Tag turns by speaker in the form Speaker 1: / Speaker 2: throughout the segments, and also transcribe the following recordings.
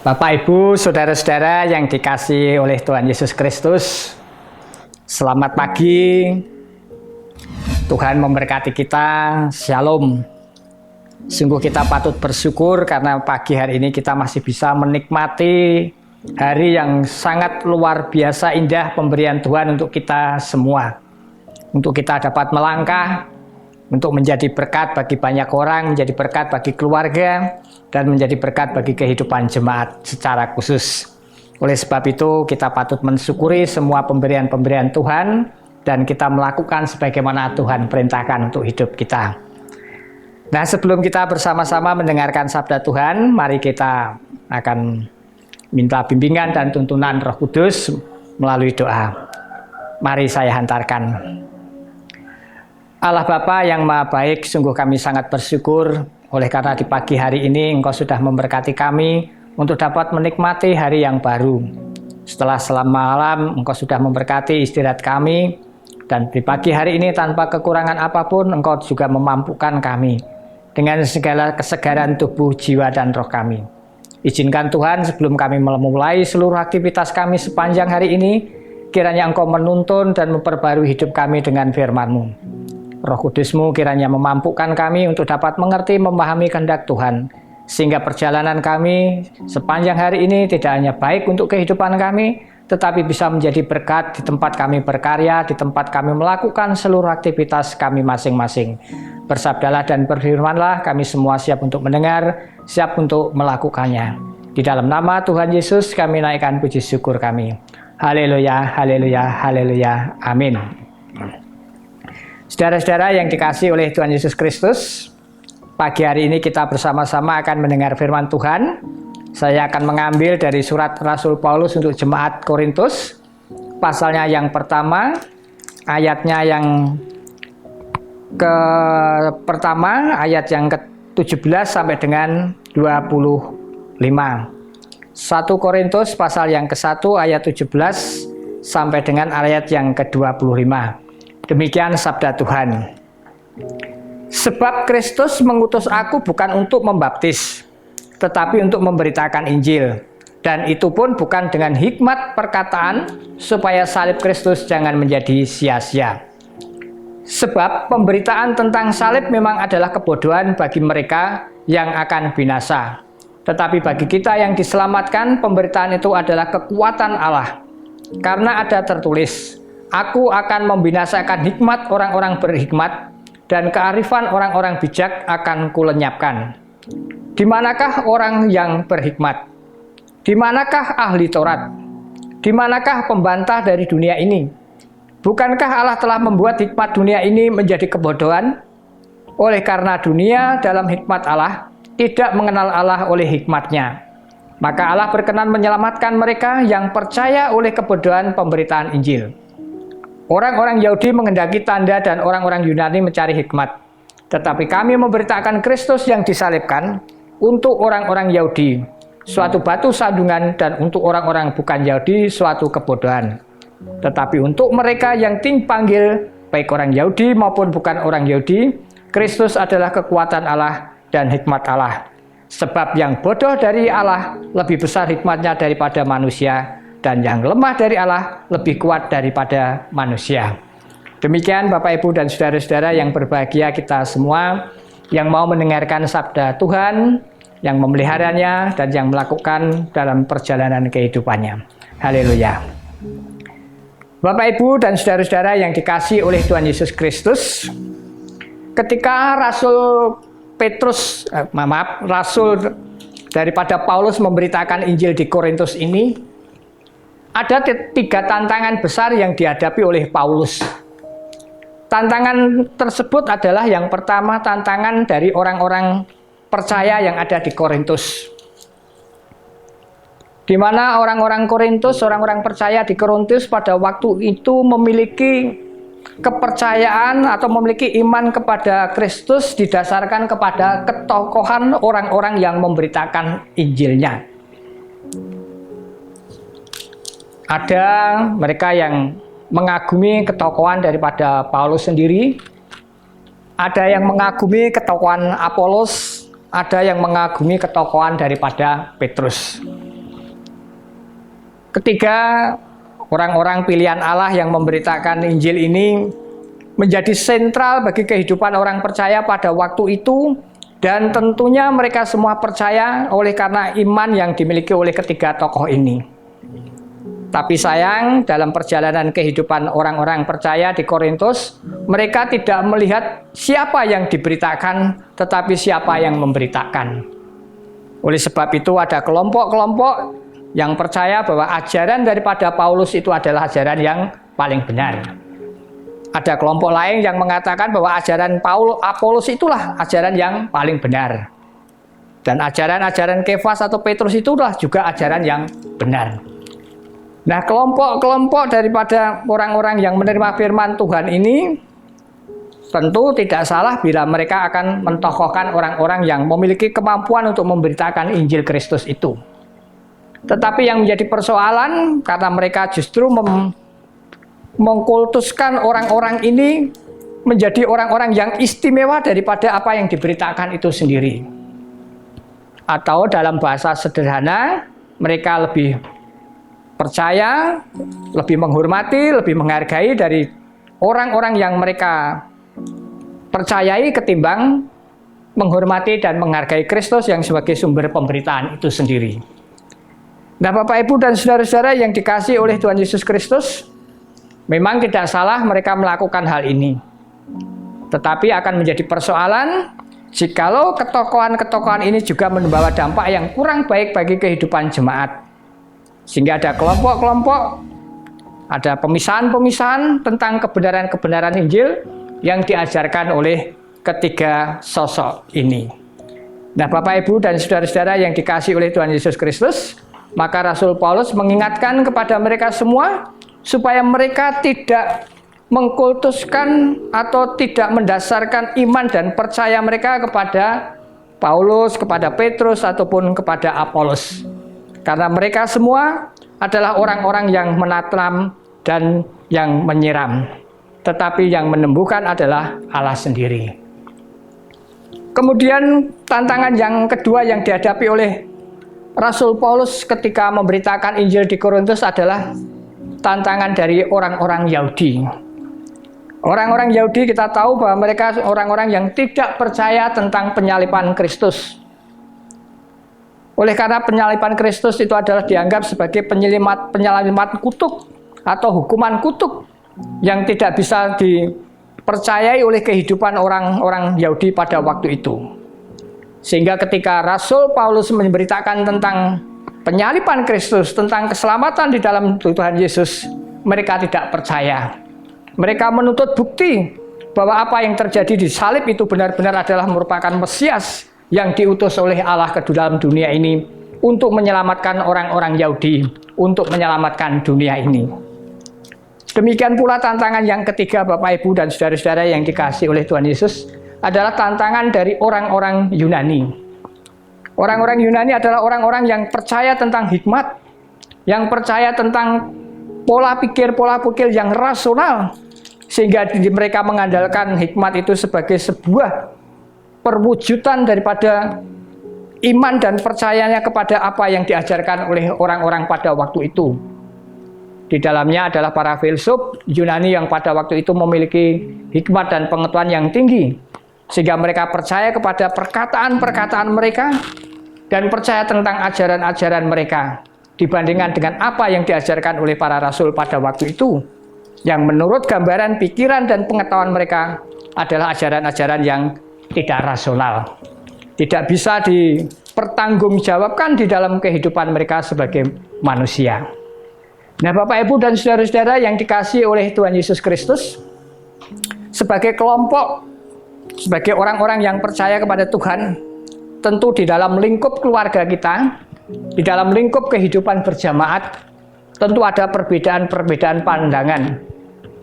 Speaker 1: Bapak, Ibu, saudara-saudara yang dikasihi oleh Tuhan Yesus Kristus, selamat pagi. Tuhan memberkati kita. Shalom. Sungguh kita patut bersyukur karena pagi hari ini kita masih bisa menikmati hari yang sangat luar biasa indah pemberian Tuhan untuk kita semua. Untuk kita dapat melangkah, untuk menjadi berkat bagi banyak orang, menjadi berkat bagi keluarga, dan menjadi berkat bagi kehidupan jemaat secara khusus. Oleh sebab itu kita patut mensyukuri semua pemberian-pemberian Tuhan dan kita melakukan sebagaimana Tuhan perintahkan untuk hidup kita. Nah, sebelum kita bersama-sama mendengarkan sabda Tuhan, mari kita akan minta bimbingan dan tuntunan Roh Kudus melalui doa. Mari saya hantarkan. Allah Bapa yang Maha Baik, sungguh kami sangat bersyukur oleh karena di pagi hari ini Engkau sudah memberkati kami untuk dapat menikmati hari yang baru. Setelah selama malam Engkau sudah memberkati istirahat kami, dan di pagi hari ini tanpa kekurangan apapun Engkau juga memampukan kami dengan segala kesegaran tubuh, jiwa, dan roh kami. Izinkan Tuhan sebelum kami memulai seluruh aktivitas kami sepanjang hari ini, kiranya Engkau menuntun dan memperbarui hidup kami dengan firman-Mu. Roh Kudus-Mu kiranya memampukan kami untuk dapat mengerti, memahami kehendak Tuhan, sehingga perjalanan kami sepanjang hari ini tidak hanya baik untuk kehidupan kami, tetapi bisa menjadi berkat di tempat kami berkarya, di tempat kami melakukan seluruh aktivitas kami masing-masing. Bersabdalah dan berfirmanlah, kami semua siap untuk mendengar, siap untuk melakukannya. Di dalam nama Tuhan Yesus kami naikkan puji syukur kami. Haleluya, haleluya, haleluya, amin. Saudara-saudara yang dikasihi oleh Tuhan Yesus Kristus, pagi hari ini kita bersama-sama akan mendengar firman Tuhan. Saya akan mengambil dari surat Rasul Paulus untuk jemaat Korintus, pasalnya yang pertama, ayatnya yang pertama, ayat yang ke-17 sampai dengan 25. 1 Korintus pasal yang ke-1 ayat 17 sampai dengan ayat yang ke-25. Demikian sabda Tuhan. Sebab Kristus mengutus aku bukan untuk membaptis, tetapi untuk memberitakan Injil. Dan itu pun bukan dengan hikmat perkataan, supaya salib Kristus jangan menjadi sia-sia. Sebab pemberitaan tentang salib memang adalah kebodohan bagi mereka yang akan binasa. Tetapi bagi kita yang diselamatkan, pemberitaan itu adalah kekuatan Allah. Karena ada tertulis, Aku akan membinasakan hikmat orang-orang berhikmat, dan kearifan orang-orang bijak akan kulenyapkan. Di manakah orang yang berhikmat? Di manakah ahli Taurat? Di manakah pembantah dari dunia ini? Bukankah Allah telah membuat hikmat dunia ini menjadi kebodohan? Oleh karena dunia dalam hikmat Allah tidak mengenal Allah oleh hikmatnya, maka Allah berkenan menyelamatkan mereka yang percaya oleh kebodohan pemberitaan Injil. Orang-orang Yahudi menghendaki tanda dan orang-orang Yunani mencari hikmat. Tetapi kami memberitakan Kristus yang disalibkan untuk orang-orang Yahudi, suatu batu sandungan, dan untuk orang-orang bukan Yahudi, suatu kebodohan. Tetapi untuk mereka yang dipanggil, baik orang Yahudi maupun bukan orang Yahudi, Kristus adalah kekuatan Allah dan hikmat Allah. Sebab yang bodoh dari Allah lebih besar hikmatnya daripada manusia, dan yang lemah dari Allah lebih kuat daripada manusia. Demikian Bapak, Ibu, dan saudara-saudara yang berbahagia kita semua yang mau mendengarkan sabda Tuhan, yang memeliharanya, dan yang melakukan dalam perjalanan kehidupannya. Haleluya. Bapak, Ibu, dan saudara-saudara yang dikasihi oleh Tuhan Yesus Kristus, ketika Rasul daripada Paulus memberitakan Injil di Korintus ini, ada 3 tantangan besar yang dihadapi oleh Paulus. Tantangan tersebut adalah yang pertama, tantangan dari orang-orang percaya yang ada di Korintus. Di mana orang-orang Korintus, orang-orang percaya di Korintus pada waktu itu memiliki kepercayaan atau memiliki iman kepada Kristus didasarkan kepada ketokohan orang-orang yang memberitakan Injilnya. Ada mereka yang mengagumi ketokohan daripada Paulus sendiri, ada yang mengagumi ketokohan Apolos, ada yang mengagumi ketokohan daripada Petrus. Ketiga, orang-orang pilihan Allah yang memberitakan Injil ini menjadi sentral bagi kehidupan orang percaya pada waktu itu, dan tentunya mereka semua percaya oleh karena iman yang dimiliki oleh ketiga tokoh ini. Tapi sayang, dalam perjalanan kehidupan orang-orang percaya di Korintus, mereka tidak melihat siapa yang diberitakan, tetapi siapa yang memberitakan. Oleh sebab itu ada kelompok-kelompok yang percaya bahwa ajaran daripada Paulus itu adalah ajaran yang paling benar. Ada kelompok lain yang mengatakan bahwa ajaran Apollos itulah ajaran yang paling benar. Dan ajaran-ajaran Kefas atau Petrus itulah juga ajaran yang benar. Nah, kelompok-kelompok daripada orang-orang yang menerima firman Tuhan ini tentu tidak salah bila mereka akan mentokohkan orang-orang yang memiliki kemampuan untuk memberitakan Injil Kristus itu. Tetapi yang menjadi persoalan karena mereka justru mengkultuskan orang-orang ini menjadi orang-orang yang istimewa daripada apa yang diberitakan itu sendiri. Atau dalam bahasa sederhana, mereka lebih percaya, lebih menghormati, lebih menghargai dari orang-orang yang mereka percayai ketimbang menghormati dan menghargai Kristus yang sebagai sumber pemberitaan itu sendiri. Nah, Bapak, Ibu, dan saudara-saudara yang dikasihi oleh Tuhan Yesus Kristus, memang tidak salah mereka melakukan hal ini. Tetapi akan menjadi persoalan jikalau ketokohan-ketokohan ini juga membawa dampak yang kurang baik bagi kehidupan jemaat. Sehingga ada kelompok-kelompok, ada pemisahan-pemisahan tentang kebenaran-kebenaran Injil yang diajarkan oleh ketiga sosok ini. Nah, Bapak, Ibu, dan saudara-saudara yang dikasihi oleh Tuhan Yesus Kristus, maka Rasul Paulus mengingatkan kepada mereka semua supaya mereka tidak mengkultuskan atau tidak mendasarkan iman dan percaya mereka kepada Paulus, kepada Petrus, ataupun kepada Apollos. Karena mereka semua adalah orang-orang yang menatram dan yang menyiram. Tetapi yang menembuhkan adalah Allah sendiri. Kemudian tantangan yang kedua yang dihadapi oleh Rasul Paulus ketika memberitakan Injil di Korintus adalah tantangan dari orang-orang Yahudi. Orang-orang Yahudi kita tahu bahwa mereka orang-orang yang tidak percaya tentang penyaliban Kristus. Oleh karena penyaliban Kristus itu adalah dianggap sebagai penyaliban kutuk atau hukuman kutuk yang tidak bisa dipercayai oleh kehidupan orang-orang Yahudi pada waktu itu. Sehingga ketika Rasul Paulus memberitakan tentang penyaliban Kristus, tentang keselamatan di dalam Tuhan Yesus, mereka tidak percaya. Mereka menuntut bukti bahwa apa yang terjadi di salib itu benar-benar adalah merupakan Mesias yang diutus oleh Allah ke dalam dunia ini untuk menyelamatkan orang-orang Yahudi, untuk menyelamatkan dunia ini. Demikian pula tantangan yang ketiga, Bapak, Ibu, dan saudara-saudara yang dikasihi oleh Tuhan Yesus, adalah tantangan dari orang-orang Yunani. Orang-orang Yunani adalah orang-orang yang percaya tentang hikmat, yang percaya tentang pola pikir yang rasional, sehingga mereka mengandalkan hikmat itu sebagai sebuah perwujudan daripada iman dan percayanya kepada apa yang diajarkan oleh orang-orang pada waktu itu. Di dalamnya adalah para filsuf Yunani yang pada waktu itu memiliki hikmat dan pengetahuan yang tinggi, sehingga mereka percaya kepada perkataan-perkataan mereka dan percaya tentang ajaran-ajaran mereka dibandingkan dengan apa yang diajarkan oleh para rasul pada waktu itu, yang menurut gambaran pikiran dan pengetahuan mereka adalah ajaran-ajaran yang tidak rasional, tidak bisa dipertanggungjawabkan di dalam kehidupan mereka sebagai manusia. Nah, Bapak, Ibu, dan saudara-saudara yang dikasihi oleh Tuhan Yesus Kristus, sebagai kelompok, sebagai orang-orang yang percaya kepada Tuhan, tentu di dalam lingkup keluarga kita, di dalam lingkup kehidupan berjamaat, tentu ada perbedaan-perbedaan pandangan,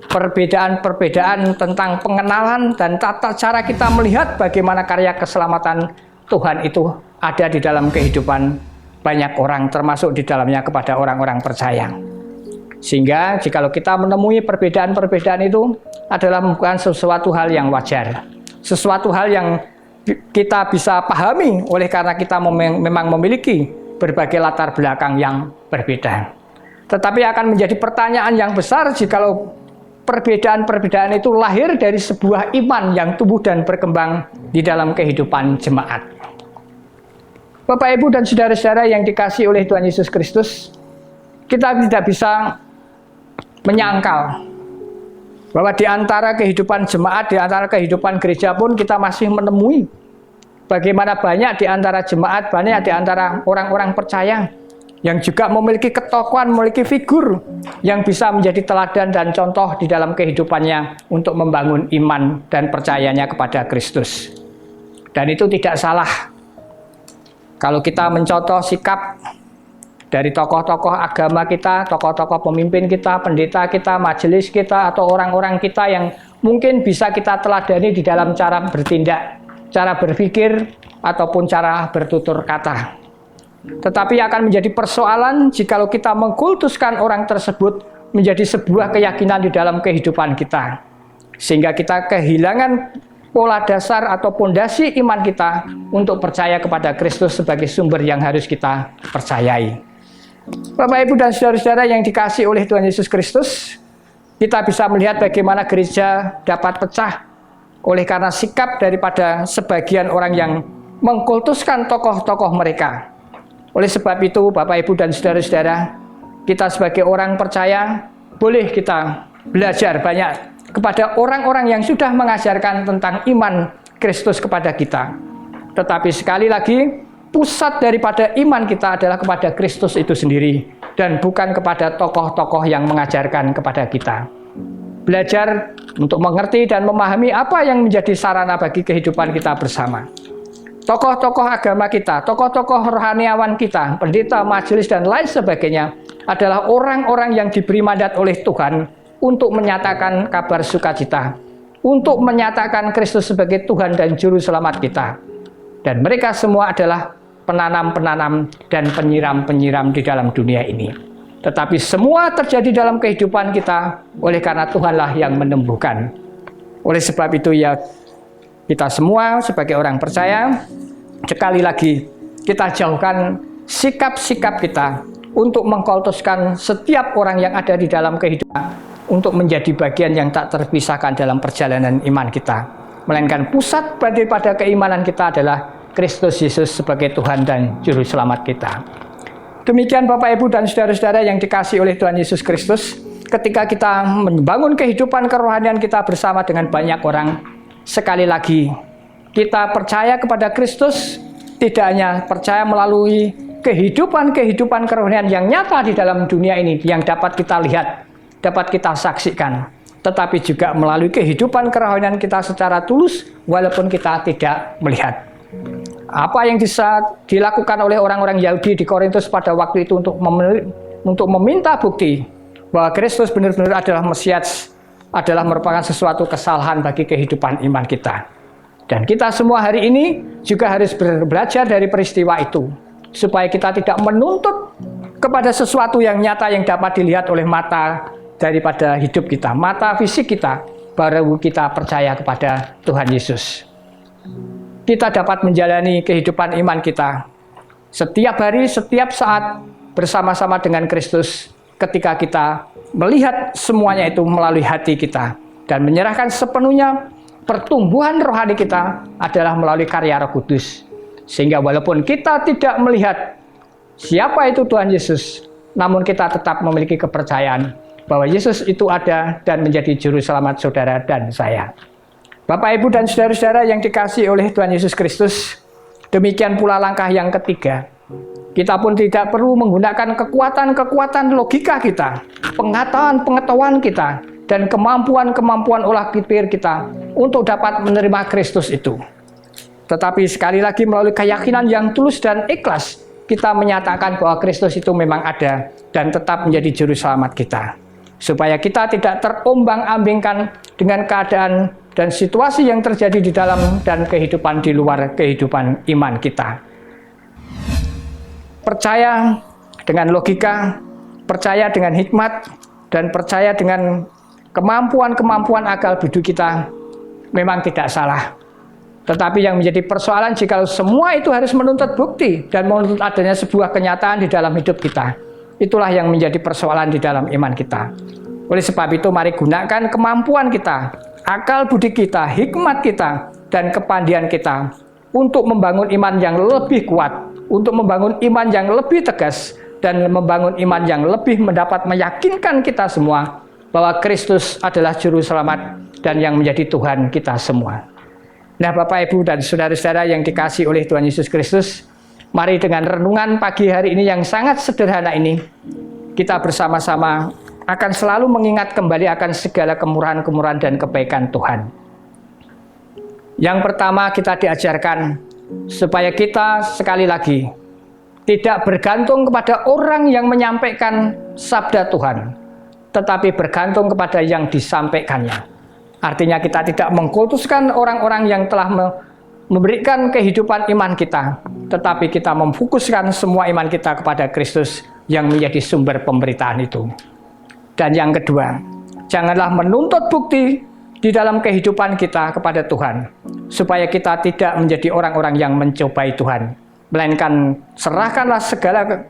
Speaker 1: perbedaan-perbedaan tentang pengenalan dan tata cara kita melihat bagaimana karya keselamatan Tuhan itu ada di dalam kehidupan banyak orang, termasuk di dalamnya kepada orang-orang percaya. Sehingga jikalau kita menemui perbedaan-perbedaan itu adalah bukan sesuatu hal yang wajar, sesuatu hal yang kita bisa pahami oleh karena kita memang memiliki berbagai latar belakang yang berbeda. Tetapi akan menjadi pertanyaan yang besar jikalau perbedaan-perbedaan itu lahir dari sebuah iman yang tumbuh dan berkembang di dalam kehidupan jemaat. Bapak, Ibu, dan saudara-saudara yang dikasihi oleh Tuhan Yesus Kristus, kita tidak bisa menyangkal bahwa di antara kehidupan jemaat, di antara kehidupan gereja pun kita masih menemui bagaimana banyak di antara jemaat, banyak di antara orang-orang percaya yang juga memiliki ketokohan, memiliki figur yang bisa menjadi teladan dan contoh di dalam kehidupannya untuk membangun iman dan percayanya kepada Kristus. Dan itu tidak salah kalau kita mencontoh sikap dari tokoh-tokoh agama kita, tokoh-tokoh pemimpin kita, pendeta kita, majelis kita, atau orang-orang kita yang mungkin bisa kita teladani di dalam cara bertindak, cara berpikir, ataupun cara bertutur kata. Tetapi akan menjadi persoalan jikalau kita mengkultuskan orang tersebut menjadi sebuah keyakinan di dalam kehidupan kita. Sehingga kita kehilangan pola dasar atau pondasi iman kita untuk percaya kepada Kristus sebagai sumber yang harus kita percayai. Bapak, Ibu, dan saudara-saudara yang dikasihi oleh Tuhan Yesus Kristus, kita bisa melihat bagaimana gereja dapat pecah oleh karena sikap daripada sebagian orang yang mengkultuskan tokoh-tokoh mereka. Oleh sebab itu, Bapak, Ibu, dan saudara-saudara, kita sebagai orang percaya, boleh kita belajar banyak kepada orang-orang yang sudah mengajarkan tentang iman Kristus kepada kita. Tetapi sekali lagi, pusat daripada iman kita adalah kepada Kristus itu sendiri, dan bukan kepada tokoh-tokoh yang mengajarkan kepada kita. Belajar untuk mengerti dan memahami apa yang menjadi sarana bagi kehidupan kita bersama. Tokoh-tokoh agama kita, tokoh-tokoh rohaniawan kita, pendeta, majelis, dan lain sebagainya adalah orang-orang yang diberi mandat oleh Tuhan untuk menyatakan kabar sukacita, untuk menyatakan Kristus sebagai Tuhan dan Juru Selamat kita. Dan mereka semua adalah penanam-penanam dan penyiram-penyiram di dalam dunia ini. Tetapi semua terjadi dalam kehidupan kita oleh karena Tuhanlah yang menumbuhkan. Oleh sebab itu ya, kita semua sebagai orang percaya, sekali lagi kita jauhkan sikap-sikap kita untuk mengkultuskan setiap orang yang ada di dalam kehidupan untuk menjadi bagian yang tak terpisahkan dalam perjalanan iman kita. Melainkan pusat daripada keimanan kita adalah Kristus Yesus sebagai Tuhan dan Juru Selamat kita. Demikian Bapak, Ibu, dan saudara-saudara yang dikasihi oleh Tuhan Yesus Kristus, ketika kita membangun kehidupan kerohanian kita bersama dengan banyak orang, sekali lagi, kita percaya kepada Kristus, tidak hanya percaya melalui kehidupan-kehidupan kerohanian yang nyata di dalam dunia ini, yang dapat kita lihat, dapat kita saksikan, tetapi juga melalui kehidupan kerohanian kita secara tulus, walaupun kita tidak melihat. Apa yang bisa dilakukan oleh orang-orang Yahudi di Korintus pada waktu itu untuk meminta bukti bahwa Kristus benar-benar adalah Mesias, adalah merupakan sesuatu kesalahan bagi kehidupan iman kita. Dan kita semua hari ini juga harus belajar dari peristiwa itu, supaya kita tidak menuntut kepada sesuatu yang nyata yang dapat dilihat oleh mata daripada hidup kita, mata fisik kita, baru kita percaya kepada Tuhan Yesus. Kita dapat menjalani kehidupan iman kita setiap hari, setiap saat bersama-sama dengan Kristus, ketika kita melihat semuanya itu melalui hati kita dan menyerahkan sepenuhnya pertumbuhan rohani kita adalah melalui karya Roh Kudus. Sehingga walaupun kita tidak melihat siapa itu Tuhan Yesus, namun kita tetap memiliki kepercayaan bahwa Yesus itu ada dan menjadi juru selamat saudara dan saya. Bapak, Ibu, dan saudara-saudara yang dikasihi oleh Tuhan Yesus Kristus, demikian pula langkah yang ketiga. Kita pun tidak perlu menggunakan kekuatan-kekuatan logika kita, pengetahuan kita, dan kemampuan-kemampuan olah pikir kita untuk dapat menerima Kristus itu. Tetapi sekali lagi melalui keyakinan yang tulus dan ikhlas, kita menyatakan bahwa Kristus itu memang ada dan tetap menjadi juru selamat kita. Supaya kita tidak terombang-ambingkan dengan keadaan dan situasi yang terjadi di dalam dan kehidupan di luar kehidupan iman kita. Percaya dengan logika, percaya dengan hikmat, dan percaya dengan kemampuan-kemampuan akal budi kita memang tidak salah. Tetapi yang menjadi persoalan jika semua itu harus menuntut bukti dan menuntut adanya sebuah kenyataan di dalam hidup kita. Itulah yang menjadi persoalan di dalam iman kita. Oleh sebab itu, mari gunakan kemampuan kita, akal budi kita, hikmat kita, dan kepandian kita untuk membangun iman yang lebih kuat, untuk membangun iman yang lebih tegas, dan membangun iman yang lebih mendapat meyakinkan kita semua bahwa Kristus adalah Juru Selamat dan yang menjadi Tuhan kita semua. Nah, Bapak, Ibu, dan saudara-saudara yang dikasihi oleh Tuhan Yesus Kristus, mari dengan renungan pagi hari ini yang sangat sederhana ini, kita bersama-sama akan selalu mengingat kembali akan segala kemurahan-kemurahan dan kebaikan Tuhan. Yang pertama, kita diajarkan supaya kita sekali lagi tidak bergantung kepada orang yang menyampaikan sabda Tuhan, tetapi bergantung kepada yang disampaikannya. Artinya kita tidak mengkultuskan orang-orang yang telah memberikan kehidupan iman kita, tetapi kita memfokuskan semua iman kita kepada Kristus yang menjadi sumber pemberitaan itu. Dan yang kedua, janganlah menuntut bukti di dalam kehidupan kita kepada Tuhan, supaya kita tidak menjadi orang-orang yang mencobai Tuhan, melainkan serahkanlah segala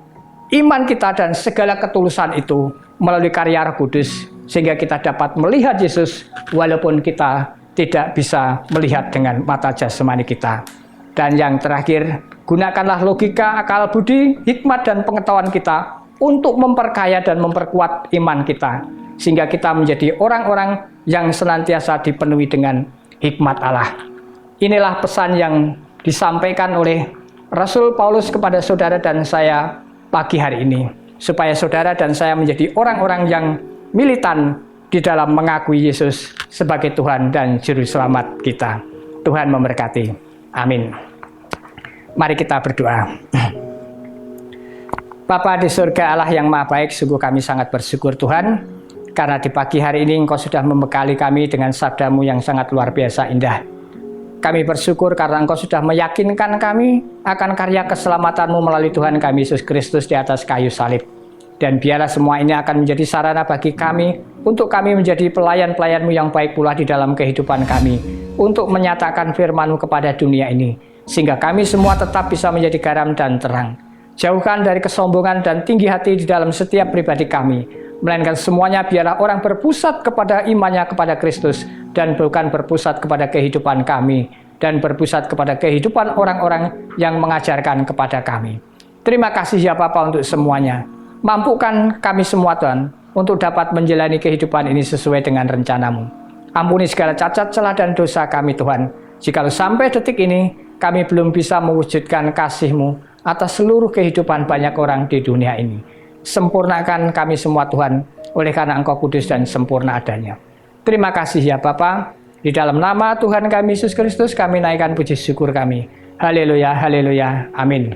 Speaker 1: iman kita dan segala ketulusan itu melalui karya Roh Kudus, sehingga kita dapat melihat Yesus walaupun kita tidak bisa melihat dengan mata jasmani kita. Dan yang terakhir, gunakanlah logika, akal budi, hikmat, dan pengetahuan kita untuk memperkaya dan memperkuat iman kita, sehingga kita menjadi orang-orang yang senantiasa dipenuhi dengan hikmat Allah. Inilah pesan yang disampaikan oleh Rasul Paulus kepada saudara dan saya pagi hari ini, supaya saudara dan saya menjadi orang-orang yang militan di dalam mengakui Yesus sebagai Tuhan dan Juru Selamat kita. Tuhan memberkati. Amin. Mari kita berdoa. Bapa di surga, Allah yang maha baik, sungguh kami sangat bersyukur Tuhan, karena di pagi hari ini Engkau sudah membekali kami dengan sabda-Mu yang sangat luar biasa indah. Kami bersyukur karena Engkau sudah meyakinkan kami akan karya keselamatan-Mu melalui Tuhan kami Yesus Kristus di atas kayu salib. Dan biarlah semua ini akan menjadi sarana bagi kami, untuk kami menjadi pelayan-pelayan-Mu yang baik pula di dalam kehidupan kami, untuk menyatakan firman-Mu kepada dunia ini, sehingga kami semua tetap bisa menjadi garam dan terang. Jauhkan dari kesombongan dan tinggi hati di dalam setiap pribadi kami, melainkan semuanya biarlah orang berpusat kepada imannya kepada Kristus, dan bukan berpusat kepada kehidupan kami, dan berpusat kepada kehidupan orang-orang yang mengajarkan kepada kami. Terima kasih ya Bapa untuk semuanya. Mampukan kami semua Tuhan, untuk dapat menjalani kehidupan ini sesuai dengan rencana-Mu. Ampuni segala cacat, celah, dan dosa kami Tuhan. Jikalau sampai detik ini, kami belum bisa mewujudkan kasih-Mu atas seluruh kehidupan banyak orang di dunia ini. Sempurnakan kami semua Tuhan, oleh karena Engkau kudus dan sempurna adanya. Terima kasih ya Bapa. Di dalam nama Tuhan kami Yesus Kristus kami naikkan puji syukur kami. Haleluya, haleluya, amin.